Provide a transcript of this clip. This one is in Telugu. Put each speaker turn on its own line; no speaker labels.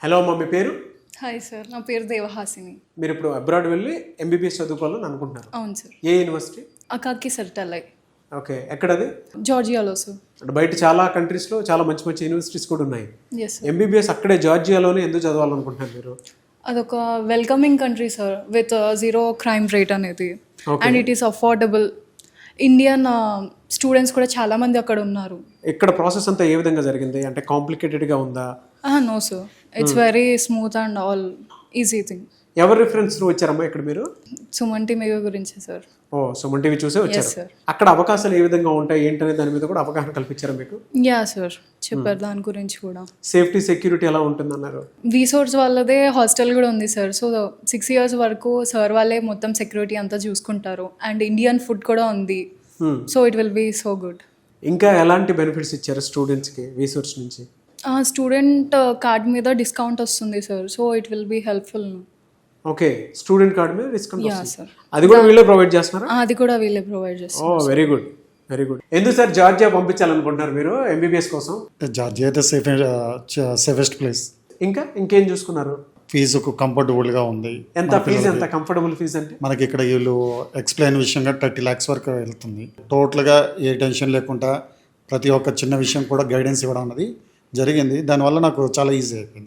హలో అమ్మ, మీ పేరు?
హాయ్ సార్, నా పేరు దేవహాసిని.
మీరు ఇప్పుడు అబ్రాడ్ వెళ్ళి ఎంబీబీఎస్ చదువుకోవాలని అనుకుంటున్నారు.
అవును సార్.
ఏ యూనివర్సిటీ?
అకాకి సర్టలై,
ఓకే, ఎక్కడది?
జార్జియాలో సార్.
అంటే బయట చాలా కంట్రీస్లో చాలా మంచి మంచి యూనివర్సిటీస్ కూడా ఉన్నాయి.
Yes sir.
ఎంబీబీఎస్ అక్కడే జార్జియాలోనే ఎందుకు చదవాలనుకుంటున్నారు మీరు?
అదొక welcoming country sir, with zero crime rate అనేది. And it is affordable. Indian students కూడా చాలామంది అక్కడ ఉన్నారు.
ఇక్కడ ప్రాసెస్ అంతా ఏ విధంగా జరిగింది? అంటే కాంప్లికేటెడ్గా ఉందా?
No sir, it's very smooth and all easy thing.
ఎవరి రిఫరెన్స్ వచ్చారమ్మా ఇక్కడ మీరు?
సుమన్ టీవీ గురించి సార్.
ఓ, సుమన్ టీవీ చూసే వచ్చారు.
sir.
అక్కడ అవకాశాలు ఏ విధంగా ఉంటాయి ఏంటనే దాని మీద కూడా అవగాహన కల్పించారా మీకు?
యా సార్, చెప్పారు దాని గురించి కూడా.
సేఫ్టీ సెక్యూరిటీ ఎలా ఉంటుంది అన్నారు?
వీసోర్స్ వాళ్ళదే హాస్టల్ కూడా ఉంది సార్. సో 6 years వరకు సార్ వాళ్ళే మొత్తం సెక్యూరిటీ అంతా చూసుకుంటారు. అండ్ ఇండియన్ ఫుడ్ కూడా ఉంది. So it will be so good.
ఇంకా ఎలాంటి బెనిఫిట్స్ ఇచ్చారు స్టూడెంట్స్కి వీసోర్స్ నుంచి?
స్టూడెంట్ కార్డ్ మీద డిస్కౌంట్ వస్తుంది సార్. So it will be helpful.
Okay, student card మీద డిస్కౌంట్
యా
వస్తుంది.
సార్.
అది కూడా వీళ్ళే ప్రొవైడ్ చేస్తున్నారా?
అది కూడా వీళ్ళే ప్రొవైడ్
ఓ,
చేస్తారు.
Very good, very good. ఎందుకు సార్ జార్జియా పంపించాలనుకుంటున్నారు మీరు ఎంబీబీఎస్ కోసం?
జార్జియా అయితే సేఫెస్ట్ ప్లేస్.
ఇంకేం చూసుకున్నారు?
ఫీజుకు కంఫర్టబుల్గా ఉంది.
ఎంత ఫీజు? ఎంత కంఫర్టబుల్ ఫీజు అంటే?
మనకి ఇక్కడ వీళ్ళు ఎక్స్ప్లెయిన్ విషయంగా 30 lakhs వరకు వెళ్తుంది. టోటల్గా ఏ టెన్షన్ లేకుండా ప్రతి ఒక్క చిన్న విషయం కూడా గైడెన్స్ ఇవ్వడం అనేది జరిగింది. దానివల్ల నాకు చాలా ఈజీ అయిపోయింది.